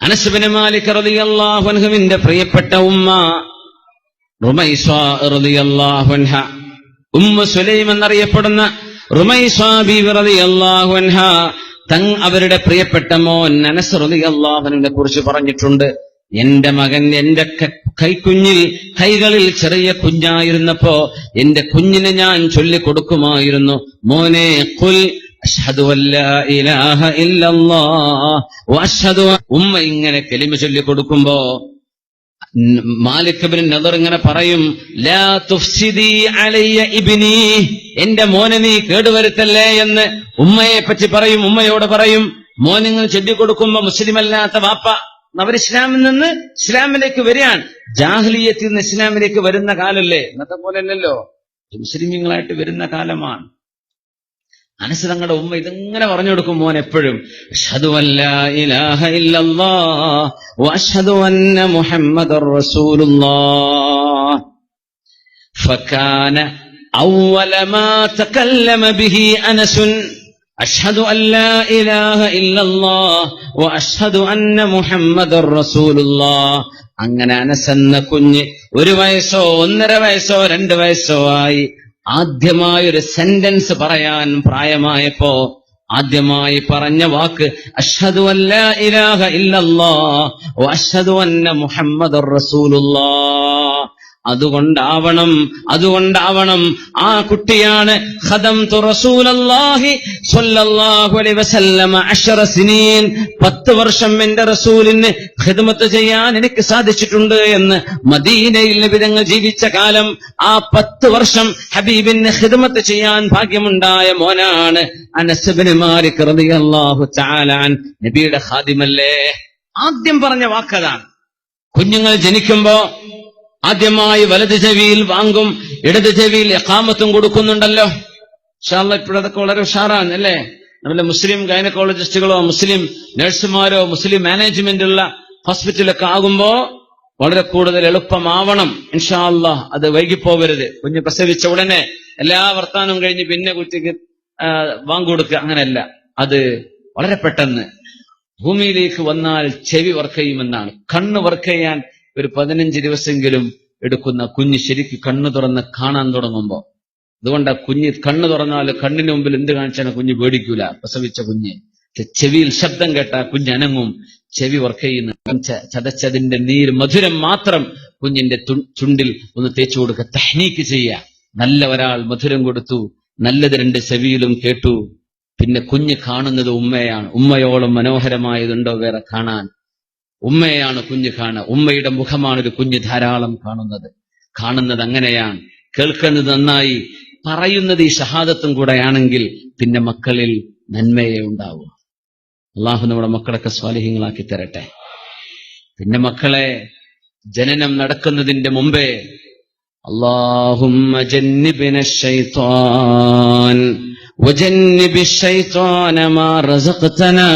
അനസ് ഇബ്നു മാലിക് റളിയല്ലാഹു അൻഹുവിന്റെ പ്രിയപ്പെട്ട ഉമ്മ റുമൈസ റളിയല്ലാഹു അൻഹ, ഉമ്മു സുലൈം എന്നറിയപ്പെടുന്ന റുമൈസ ബീവി റളിയല്ലാഹു അൻഹ അവരുടെ പ്രിയപ്പെട്ട മോൻ അനസ് റളിയല്ലാഹു അൻഹുവിനെ കുറിച്ച് പറഞ്ഞിട്ടുണ്ട്, എന്റെ മകൻ എന്റെ കൈകളിൽ ചെറിയ കുഞ്ഞായിരുന്നപ്പോ എന്റെ കുഞ്ഞിനെ ഞാൻ ചൊല്ലിക്കൊടുക്കുമായിരുന്നു, മോനെ ഖുൽ അശ്ഹദു അല്ലാ ഇലാഹ ഇല്ലല്ലാഹ് വഅശ്ഹദു. ഉമ്മ ഇങ്ങനെ കലിമ ചൊല്ലിക്കൊടുക്കുമ്പോ മാലിക് ഇബ്നു നദർ ഇങ്ങനെ പറയും, ലാ തുഫ്സിദി അലയ്യ ഇബ്നി, എന്റെ മോനെ നീ കേടുവരുത്തല്ലേ എന്ന് ഉമ്മയെ പറ്റി പറയും. ഉമ്മയോട് പറയും, മോനിങ്ങൾ ചൊല്ലിക്കൊടുക്കുമ്പോ മുസ്ലിമല്ലാത്ത വാപ്പ അവർ ഇസ്ലാമിൽ നിന്ന് ഇസ്ലാമിലേക്ക് വരികയാണ്. ജാഹിലിയത്തിൽ നിന്ന് ഇസ്ലാമിലേക്ക് വരുന്ന കാലല്ലേ, ഇന്നത്തെ പോലെ അല്ലല്ലോ, മുസ്ലിമീങ്ങളായിട്ട് വരുന്ന കാലമാണ്. അനസ് തങ്ങളുടെ ഉമ്മ ഇതിങ്ങനെ പറഞ്ഞു കൊടുക്കും മോൻ എപ്പോഴും, അശ്ഹദു അല്ലാ ഇലാഹ ഇല്ലല്ലാഹ് വഅശ്ഹദു അന്ന മുഹമ്മദർ റസൂലുള്ളാഹ്. ഫകാന അവ്വല മാ തകല്ലമ ബിഹി അനസ് അശ്ഹദു അല്ലാ ഇലാഹ ഇല്ലല്ലാഹ് വഅശ്ഹദു അന്ന മുഹമ്മദർ റസൂലുള്ളാഹ്. അങ്ങനെ അനസ് എന്ന കുഞ്ഞ് 1 വയസ്സോ 1.5 വയസ്സോ 2 വയസ്സോ ആയി ആദ്യമായൊരു സെന്റൻസ് പറയാൻ പ്രായമായപ്പോ ആദ്യമായി പറഞ്ഞ വാക്ക് അശ്ഹദു അല്ലാ ഇലാഹ ഇല്ലല്ലാഹ് വഅശ്ഹദു അന്ന മുഹമ്മദർ റസൂലുള്ളാഹ്. അതുകൊണ്ടാവണം ആ കുട്ടിയാണ് ഖദംതു റസൂലല്ലാഹി സ്വല്ലല്ലാഹു അലൈഹി വസല്ലം 10 സിനീൻ, 10 വർഷം എന്റെ റസൂലിന് ഖിദ്മത്ത് ചെയ്യാൻ എനിക്ക് സാധിച്ചിട്ടുണ്ട് എന്ന് മദീനയിൽ നബി തങ്ങൾ ജീവിച്ച കാലം ആ 10 വർഷം ഹബീബിന് ഖിദ്മത്ത് ചെയ്യാൻ ഭാഗ്യമുണ്ടായ മോനാണ് അനസ് ഇബ്നു മാലിക് റളിയല്ലാഹു തആല അൻ. നബിയുടെ ഖാദിമല്ലേ. ആദ്യം പറഞ്ഞ വാക്കതാണ്. കുഞ്ഞുങ്ങൾ ജനിക്കുമ്പോ ആദ്യമായി വലത് ചെവിയിൽ വാങ്കും, ഇടത് ചെവിയിൽ ഇഖാമത്തും കൊടുക്കുന്നുണ്ടല്ലോ. ഇൻഷാ അല്ലാഹ് ഇപ്പോഴതൊക്കെ വളരെ ഉഷാറാണ് അല്ലേ. നമ്മുടെ മുസ്ലിം ഗൈനക്കോളജിസ്റ്റുകളോ മുസ്ലിം നഴ്സുമാരോ മുസ്ലിം മാനേജ്മെന്റുള്ള ഹോസ്പിറ്റലൊക്കെ ആകുമ്പോ വളരെ കൂടുതൽ എളുപ്പമാവണം ഇൻഷാ അല്ലാഹ്. അത് വൈകിപ്പോവരുത്. കുഞ്ഞ് പ്രസവിച്ച ഉടനെ എല്ലാ വർത്താനവും കഴിഞ്ഞ് പിന്നെ കുട്ടിക്ക് വാങ്ങുകൊടുക്കുക, അങ്ങനെയല്ല. അത് വളരെ പെട്ടെന്ന് ഭൂമിയിലേക്ക് വന്നാൽ ചെവി വർക്ക് ചെയ്യുമെന്നാണ്. കണ്ണ് വർക്ക് ചെയ്യാൻ ഒരു 15 ദിവസമെങ്കിലും എടുക്കുന്ന കുഞ്ഞ് ശരിക്കും കണ്ണു തുറന്ന് കാണാൻ തുടങ്ങുമ്പോ. അതുകൊണ്ട് കുഞ്ഞ് കണ്ണു തുറന്നാൽ കണ്ണിന് മുമ്പിൽ എന്ത് കാണിച്ചാണ് കുഞ്ഞ് പേടിക്കൂല. പ്രസവിച്ച കുഞ്ഞ് ചെവിയിൽ ശബ്ദം കേട്ട കുഞ്ഞ് അനങ്ങും. ചെവി വർക്ക് ചെയ്യുന്ന ചതച്ചതിന്റെ നീര് മധുരം മാത്രം കുഞ്ഞിന്റെ ചുണ്ടിൽ ഒന്ന് തേച്ചു കൊടുക്കുക, തഹ്നീക്ക് ചെയ്യുക. നല്ല ഒരാൾ മധുരം കൊടുത്തു, നല്ലത് 2 ചെവിയിലും കേട്ടു. പിന്നെ കുഞ്ഞ് കാണുന്നത് ഉമ്മയാണ്. ഉമ്മയോളം മനോഹരമായതുണ്ടോ വേറെ കാണാൻ? ഉമ്മയാണ് കുഞ്ഞ് കാണുക. ഉമ്മയുടെ മുഖമാണ് ഒരു കുഞ്ഞ് ധാരാളം കാണുന്നത് അങ്ങനെയാണ്. കേൾക്കുന്നത് നന്നായി, പറയുന്നത് ഈ ഷഹാദത്തും കൂടെയാണെങ്കിൽ പിന്നെ മക്കളിൽ നന്മയെ ഉണ്ടാവും. അള്ളാഹു നമ്മുടെ മക്കളൊക്കെ സ്വാലിഹീങ്ങളാക്കി തരട്ടെ. പിന്നെ മക്കളെ ജനനം നടക്കുന്നതിന്റെ മുമ്പേ അല്ലാഹുമ്മ ജന്നിബ്ന ശൈത്വാൻ വജന്നിബിശ് ശൈത്വാന മാ റസഖ്തനാ.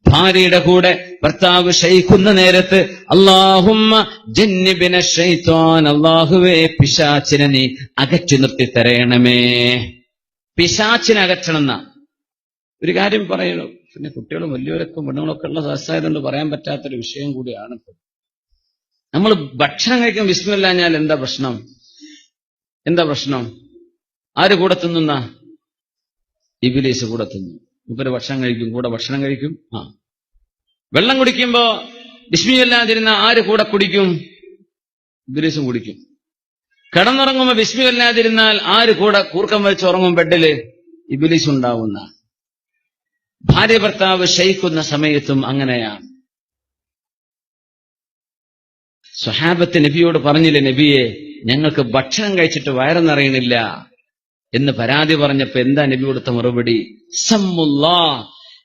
ഭാര്യയുടെ കൂടെ ഭർത്താവ് ശയിക്കുന്ന നേരത്ത് അല്ലാഹുമ്മ ജന്നിബ്ന ശൈത്വാൻ, അല്ലാഹുവേ പിശാചിനെ നീ അകറ്റി നിർത്തി തരയണമേ. പിശാചിനെ അകറ്റണം. ഒരു കാര്യം പറയണു, പിന്നെ കുട്ടികളും വലിയവരൊക്കെ പെണ്ണുങ്ങളൊക്കെ ഉള്ള സദസ്സായതുകൊണ്ട് പറയാൻ പറ്റാത്തൊരു വിഷയം കൂടിയാണ്. നമ്മൾ ഭക്ഷണം കഴിക്കാൻ ബിസ്മില്ലാഞ്ഞാൽ എന്താ പ്രശ്നം? ആര് കൂടെ തിന്നുന്ന? ഇബ്ലീസ് കൂടെ തിന്നു. ഇവര് ഭക്ഷണം കഴിക്കും, കൂടെ ഭക്ഷണം കഴിക്കും. വെള്ളം കുടിക്കുമ്പോ ബിസ്മില്ലാതിരുന്ന ആര് കൂടെ കുടിക്കും? ഇബ്ലീസും കുടിക്കും. കിടന്നുറങ്ങുമ്പോ ബിസ്മില്ലാതിരുന്നാൽ ആര് കൂടെ കൂർക്കം വലിച്ച് ഉറങ്ങും? ബെഡില് ഇബ്ലീസ് ഉണ്ടാവുന്ന. ഭാര്യ ഭർത്താവ് ശയിക്കുന്ന സമയത്തും അങ്ങനെയാണ്. സ്വഹാബത്ത് നബിയോട് പറഞ്ഞില്ലേ, നബിയെ ഞങ്ങൾക്ക് ഭക്ഷണം കഴിച്ചിട്ട് വയറ് നിറയണില്ല എന്ന് പരാതി പറഞ്ഞപ്പോ എന്താ നബി കൊടുത്ത മറുപടി? സമ്മുല്ലാ,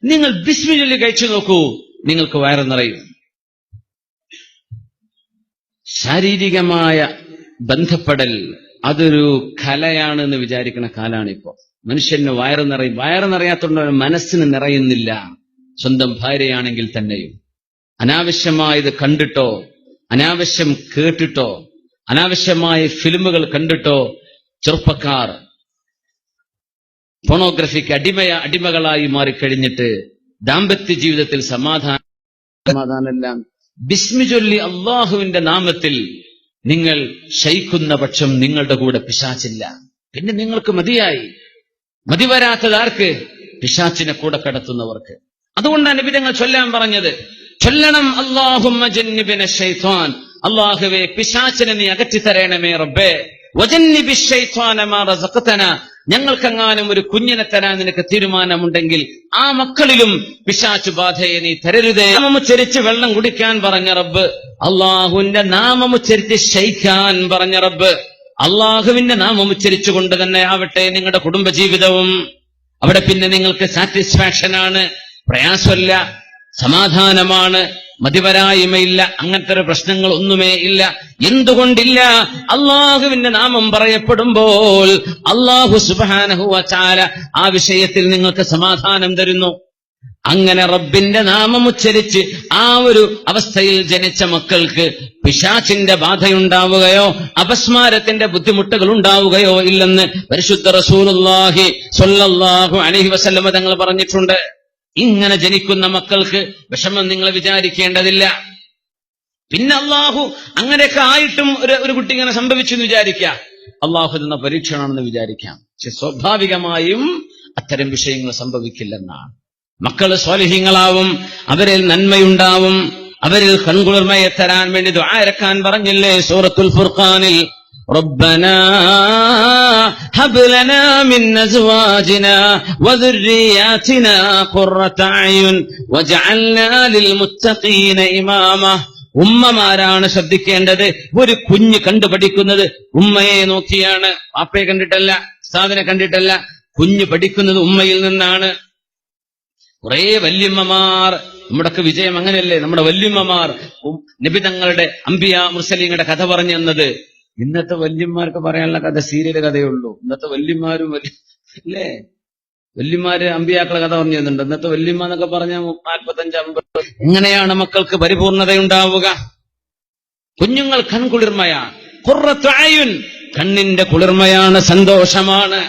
നിങ്ങൾ ബിസ്മി ചൊല്ലി കഴിച്ചു നോക്കൂ, നിങ്ങൾക്ക് വയറ് നിറയും. ശാരീരികമായ ബന്ധപ്പെടൽ അതൊരു കലയാണ് എന്ന് വിചാരിക്കുന്ന കാലാണിപ്പോ. മനുഷ്യന് വയറ് നിറയാത്തോണ്ട് മനസ്സിന് നിറയുന്നില്ല. സ്വന്തം ഭാര്യയാണെങ്കിൽ തന്നെയും അനാവശ്യമായത് കണ്ടിട്ടോ, അനാവശ്യം കേട്ടിട്ടോ, അനാവശ്യമായ ഫിലിമുകൾ കണ്ടിട്ടോ ചെറുപ്പക്കാർ പോണോഗ്രഫിക്ക് അടിമകളായി മാറിക്കഴിഞ്ഞിട്ട് ദാമ്പത്യ ജീവിതത്തിൽ സമാധാനം സമാധാനമെല്ലാം ബിസ്മി ചൊല്ലി അള്ളാഹുവിന്റെ നാമത്തിൽ നിങ്ങൾ ശയിക്കുന്ന പക്ഷം നിങ്ങളുടെ കൂടെ പിശാചില്ല. പിന്നെ നിങ്ങൾക്ക് മതിയായി. മതി വരാത്തതാർക്ക്? പിശാചിനെ കൂടെ കടത്തുന്നവർക്ക്. അതുകൊണ്ടാണ് നബി തങ്ങൾ ചൊല്ലാൻ പറഞ്ഞത്. ചൊല്ലണം അല്ലാഹുമ്മ ജന്നിബിന ശൈത്വാൻ, അല്ലാഹുവേ പിശാചിനെ നീ അകറ്റിത്തരണമേ റബ്ബേ. വജന്നിബി ശൈത്വാന മാ റസഖതനാ, ഞങ്ങൾക്കെങ്ങാനും ഒരു കുഞ്ഞിനെ തരാൻ നിനക്ക് തീരുമാനമുണ്ടെങ്കിൽ ആ മക്കളിലും പിശാചു ബാധയെ നീ തരരുതേ. നാമമുച്ചരിച്ച് വെള്ളം കുടിക്കാൻ പറഞ്ഞ റബ്ബ്, അള്ളാഹുവിന്റെ നാമമുച്ചരിച്ച് ശയിക്കാൻ പറഞ്ഞ റബ്ബ്. അള്ളാഹുവിന്റെ നാമമുച്ചരിച്ചുകൊണ്ട് തന്നെ ആവട്ടെ നിങ്ങളുടെ കുടുംബജീവിതവും. അവിടെ പിന്നെ നിങ്ങൾക്ക് സാറ്റിസ്ഫാക്ഷനാണ്, പ്രയാസമല്ല, സമാധാനമാണ്, മതിവരായ്മയില്ല, അങ്ങനത്തെ ഒരു പ്രശ്നങ്ങൾ ഒന്നുമേ ഇല്ല. എന്തുകൊണ്ടില്ല? അള്ളാഹുവിന്റെ നാമം പറയപ്പെടുമ്പോൾ അള്ളാഹു സുബ്ഹാനഹു വ തആല ആ വിഷയത്തിൽ നിങ്ങൾക്ക് സമാധാനം തരുന്നു. അങ്ങനെ റബ്ബിന്റെ നാമം ഉച്ചരിച്ച് ആ ഒരു അവസ്ഥയിൽ ജനിച്ച മക്കൾക്ക് പിശാചിന്റെ ബാധയുണ്ടാവുകയോ അപസ്മാരത്തിന്റെ ബുദ്ധിമുട്ടുകൾ ഉണ്ടാവുകയോ ഇല്ലെന്ന് പരിശുദ്ധ റസൂലുള്ളാഹി സ്വല്ലല്ലാഹു അലൈഹി വസല്ലം തങ്ങൾ പറഞ്ഞിട്ടുണ്ട്. ഇങ്ങനെ ജനിക്കുന്ന മക്കൾക്ക് വിഷമം നിങ്ങൾ വിചാരിക്കേണ്ടതില്ല. പിന്നെ അള്ളാഹു അങ്ങനെയൊക്കെ ആയിട്ടും ഒരു കുട്ടി ഇങ്ങനെ സംഭവിച്ചു എന്ന് വിചാരിക്കുക, അള്ളാഹു തന്ന പരീക്ഷണമാണെന്ന് വിചാരിക്കാം. പക്ഷെ സ്വാഭാവികമായും അത്തരം വിഷയങ്ങൾ സംഭവിക്കില്ലെന്നാണ്. മക്കൾ സ്വാലിഹീങ്ങളാവും, അവരിൽ നന്മയുണ്ടാവും, അവരിൽ കൺകുളിർമയെ തരാൻ വേണ്ടി ദുആ ഇറക്കാൻ പറഞ്ഞില്ലേ സൂറത്തുൽ ഫുർഖാനിൽ, ربنا هب لنا من أزواجنا وذرياتنا قرة أعين واجعلنا للمتقين إماما. ഉമ്മമാരാണ് ശ്രദ്ധിക്കേണ്ടത്. ഒരു കുഞ്ഞ് കണ്ടുപഠിക്കുന്നത് ഉമ്മയെ നോക്കിയാണ്, വാപ്പയെ കണ്ടിട്ടല്ല, ഉസ്താദിനെ കണ്ടിട്ടല്ല. കുഞ്ഞ് പഠിക്കുന്നത് ഉമ്മയിൽ നിന്നാണ്. കുറെ വല്യമ്മമാർ, നമ്മുടെയൊക്കെ വിജയം അങ്ങനെയല്ലേ? നമ്മുടെ വല്യമ്മമാർ നബി തങ്ങളുടെ അംബിയാ മുർസലീങ്ങളുടെ കഥ പറഞ്ഞു തന്നത്. ഇന്നത്തെ വല്യന്മാർക്ക് പറയാനുള്ള കഥ സീരിയൽ കഥയുള്ളൂ. ഇന്നത്തെ വല്യന്മാരും അല്ലേ, വല്യന്മാര് അമ്പിയാക്കളെ കഥ പറഞ്ഞു തന്നുണ്ട്. ഇന്നത്തെ വല്യമ്മ എന്നൊക്കെ പറഞ്ഞ 45-50. എങ്ങനെയാണ് മക്കൾക്ക് പരിപൂർണതയുണ്ടാവുക? കുഞ്ഞുങ്ങൾ കൺകുളിർമയാണ്, ഖുർറത്തു അയുൻ, കണ്ണിന്റെ കുളിർമയാണ്, സന്തോഷമാണ്.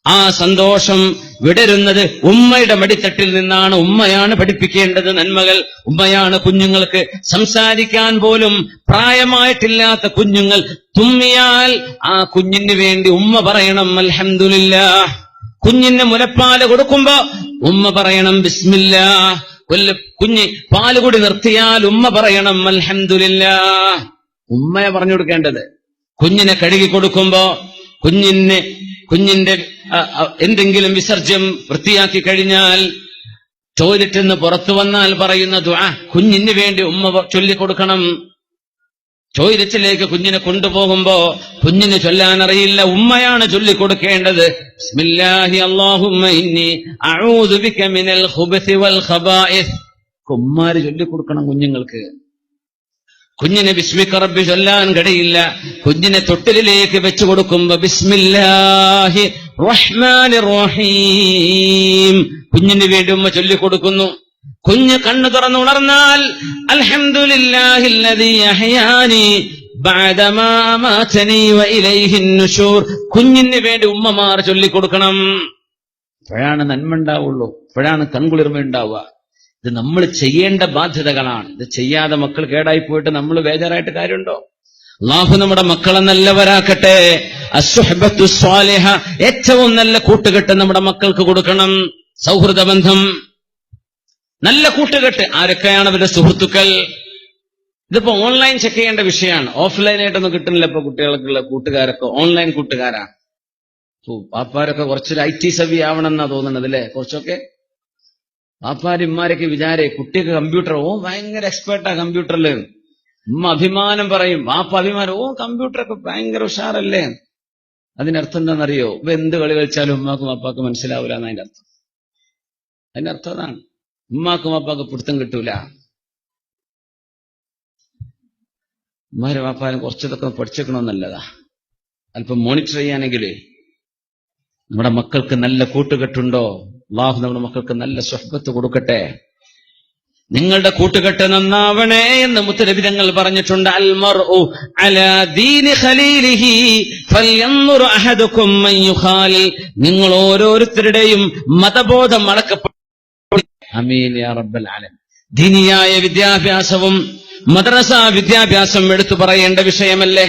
ആ സന്തോഷം വിടരുന്നത് ഉമ്മയുടെ മടിത്തട്ടിൽ നിന്നാണ്. ഉമ്മയാണ് പഠിപ്പിക്കേണ്ടത് നന്മകൾ. ഉമ്മയാണ് കുഞ്ഞുങ്ങൾക്ക് സംസാരിക്കാൻ പോലും പ്രായമായിട്ടില്ലാത്ത കുഞ്ഞുങ്ങൾ തുമ്മിയാൽ ആ കുഞ്ഞിന് വേണ്ടി ഉമ്മ പറയണം അൽഹംദുലില്ലാഹ്. കുഞ്ഞിന് മുലപ്പാല് കൊടുക്കുമ്പോ ഉമ്മ പറയണം ബിസ്മില്ലാഹ്. കുഞ്ഞ് പാലുകൂടി നിർത്തിയാൽ ഉമ്മ പറയണം അൽഹംദുലില്ലാഹ്. ഉമ്മയെ പറഞ്ഞു കൊടുക്കേണ്ടത്. കുഞ്ഞിനെ കഴുകി കൊടുക്കുമ്പോ കുഞ്ഞിന്റെ എന്തെങ്കിലും വിസർജ്യം വൃത്തിയാക്കി കഴിഞ്ഞാൽ, ടോയ്ലറ്റിൽ നിന്ന് പുറത്തു വന്നാൽ പറയുന്ന ദുആ കുഞ്ഞിന് വേണ്ടി ഉമ്മ ചൊല്ലിക്കൊടുക്കണം. ടോയ്ലറ്റിലേക്ക് കുഞ്ഞിനെ കൊണ്ടുപോകുമ്പോ കുഞ്ഞിന് ചൊല്ലാൻ അറിയില്ല, ഉമ്മയാണ് ചൊല്ലിക്കൊടുക്കേണ്ടത്. ബിസ്മില്ലാഹി അല്ലാഹുമ്മ ഇന്നി അഊദു ബിക മിനൽ ഖുബസി വൽ ഖബായിസ്. ഉമ്മാര് ചൊല്ലിക്കൊടുക്കണം കുഞ്ഞുങ്ങൾക്ക്. കുഞ്ഞിനെ ബിസ്മിക റബ്ബി ചൊല്ലാൻ കഴിയില്ല. കുഞ്ഞിനെ തൊട്ടിലേക്ക് വെച്ചു കൊടുക്കുമ്പോ ബിസ്മില്ലാഹി റഹ്മാനിർ റഹീം കുഞ്ഞിന് വേണ്ടി ഉമ്മ ചൊല്ലിക്കൊടുക്കുന്നു. കുഞ്ഞ് കണ്ണു തുറന്ന് ഉണർന്നാൽ അൽഹംദുലില്ലാഹില്ലദീ അഹ്യാനി ബഅദമാ അമാതനി വഇലൈഹിൻ നുശൂർ. കുഞ്ഞിന് വേണ്ടി ഉമ്മമാർ ചൊല്ലിക്കൊടുക്കണം. അപ്പോഴാണ് നന്മ ഉണ്ടാവുള്ളൂ, അപ്പോഴാണ് കൺകുളിർമ ഉണ്ടാവുക. ഇത് നമ്മൾ ചെയ്യേണ്ട ബാധ്യതകളാണ്. ഇത് ചെയ്യാതെ മക്കൾ കേടായി പോയിട്ട് നമ്മൾ ബേജാറായിട്ട് കാര്യമുണ്ടോ? അല്ലാഹു നമ്മുടെ മക്കളെ നല്ലവരാക്കട്ടെ. അസ്സുഹ്ബത്തു സ്വാലിഹ, ഏറ്റവും നല്ല കൂട്ടുകെട്ട് നമ്മുടെ മക്കൾക്ക് കൊടുക്കണം. സൗഹൃദ ബന്ധം, നല്ല കൂട്ടുകെട്ട്. ആരൊക്കെയാണ് അവരുടെ സുഹൃത്തുക്കൾ? ഇതിപ്പോ ഓൺലൈൻ ചെക്ക് ചെയ്യേണ്ട വിഷയമാണ്. ഓഫ്ലൈനായിട്ടൊന്നും കിട്ടുന്നില്ല ഇപ്പൊ കുട്ടികൾക്കുള്ള കൂട്ടുകാരൊക്കെ ഓൺലൈൻ കൂട്ടുകാരാണ്. പാപ്പാരൊക്കെ കുറച്ചൊരു IT സവി ആവണമെന്നാ തോന്നുന്നത് അല്ലേ? കുറച്ചൊക്കെ പാപ്പാരിമാരൊക്കെ കുട്ടിയൊക്കെ കമ്പ്യൂട്ടർ, ഭയങ്കര എക്സ്പേർട്ടാ കമ്പ്യൂട്ടറില്. ഉമ്മ അഭിമാനം പറയും, വാപ്പ അഭിമാനം, കമ്പ്യൂട്ടറൊക്കെ ഭയങ്കര ഉഷാറല്ലേ. അതിനർത്ഥം എന്താണെന്നറിയോ? ഇപ്പൊ എന്ത് കളി കളിച്ചാലും ഉമ്മാക്കും അപ്പാക്കും മനസ്സിലാവൂല എന്നതിന്റെ അർത്ഥം. അതിന്റെ അർത്ഥം അതാണ്. ഉമ്മാക്കും അപ്പാക്കും പിടുത്തം കിട്ടൂല. ഉമ്മാരെ വാപ്പാരും കുറച്ചതൊക്കെ പഠിച്ചേക്കണമെന്നല്ലതാ. അല്പം മോണിറ്റർ ചെയ്യാനെങ്കിൽ നമ്മുടെ മക്കൾക്ക് നല്ല കൂട്ടുകെട്ടുണ്ടോ? അല്ലാഹു നമ്മുടെ മക്കൾക്ക് നല്ല സ്വഹ്ബത്ത് കൊടുക്കട്ടെ. നിങ്ങളുടെ കൂട്ടുകെട്ട് നന്നാവണേ എന്ന് മുത്തനബി തങ്ങൾ പറഞ്ഞിട്ടുണ്ട്. അൽ മർഉ അലാ ദീനി ഖലീലിഹി ഫൽയൻദുർ അഹദുകും മൻ യുഖാലിൽ. നിങ്ങൾ ഓരോരുത്തരുടെയും മതബോധം അളക്കപ്പെടും. ആമീൻ യാ റബ്ബൽ ആലമീൻ. ദീനിയായ വിദ്യാഭ്യാസവും മദ്രസ വിദ്യാഭ്യാസം എടുത്തു പറയേണ്ട വിഷയമല്ലേ?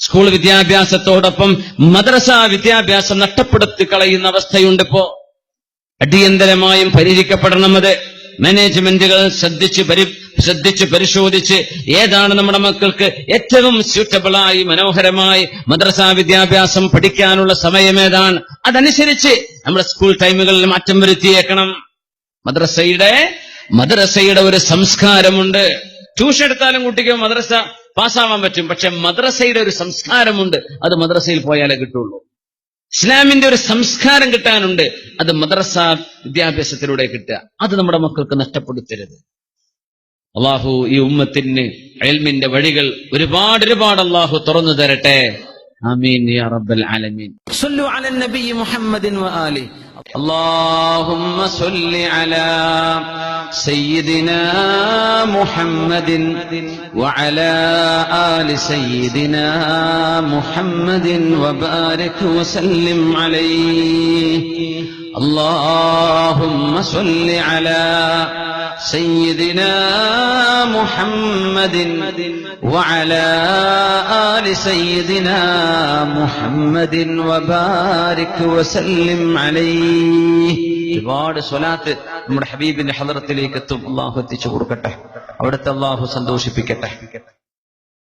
സ്കൂൾ വിദ്യാഭ്യാസത്തോടൊപ്പം മദ്രസ വിദ്യാഭ്യാസം നഷ്ടപ്പെടുത്തി കളയുന്ന അവസ്ഥയുണ്ടിപ്പോ. അടിയന്തരമായും പരിഹരിക്കപ്പെടണം. അത് മാനേജ്മെന്റുകൾ ശ്രദ്ധിച്ച് പരിശോധിച്ച് ഏതാണ് നമ്മുടെ മക്കൾക്ക് ഏറ്റവും സ്യൂട്ടബിളായി മനോഹരമായി മദ്രസ വിദ്യാഭ്യാസം പഠിക്കാനുള്ള സമയമേതാണ്, അതനുസരിച്ച് നമ്മുടെ സ്കൂൾ ടൈമുകളിൽ മാറ്റം വരുത്തിയേക്കണം. മദ്രസയുടെ ഒരു സംസ്കാരമുണ്ട്. ട്യൂഷൻ എടുത്താലും കുട്ടിക്ക് മദ്രസ പാസ്സാവാൻ പറ്റും, പക്ഷെ മദ്രസയുടെ ഒരു സംസ്കാരമുണ്ട്, അത് മദ്രസയിൽ പോയാലേ കിട്ടുള്ളൂ. ഇസ്ലാമിന്റെ ഒരു സംസ്കാരം കിട്ടാനുണ്ട്, അത് മദ്രസ വിദ്യാഭ്യാസത്തിലൂടെ കിട്ടുക. അത് നമ്മുടെ മക്കൾക്ക് നഷ്ടപ്പെടുത്തരുത്. അള്ളാഹു ഈ ഉമ്മത്തിന് ഇൽമിന്റെ വഴികൾ ഒരുപാട് അള്ളാഹു തുറന്നു തരട്ടെ. ആമീൻ യാ റബ്ബൽ ആലമീൻ. സ്വല്ലു അലൻ നബി മുഹമ്മദിൻ വആലി. اللهم صل على سيدنا محمد وعلى آل سيدنا محمد وبارك وسلم عليه. اللهم صل على سيدنا محمد وعلى آل سيدنا محمد وبارك وسلم عليه. ഒരുപാട് സ്വലാത്ത് നമ്മുടെ ഹബീബിന്റെ ഹളറത്തിലേക്ക് എത്തും. അള്ളാഹു എത്തിച്ചു കൊടുക്കട്ടെ, അവിടുത്തെ അള്ളാഹു സന്തോഷിപ്പിക്കട്ടെ.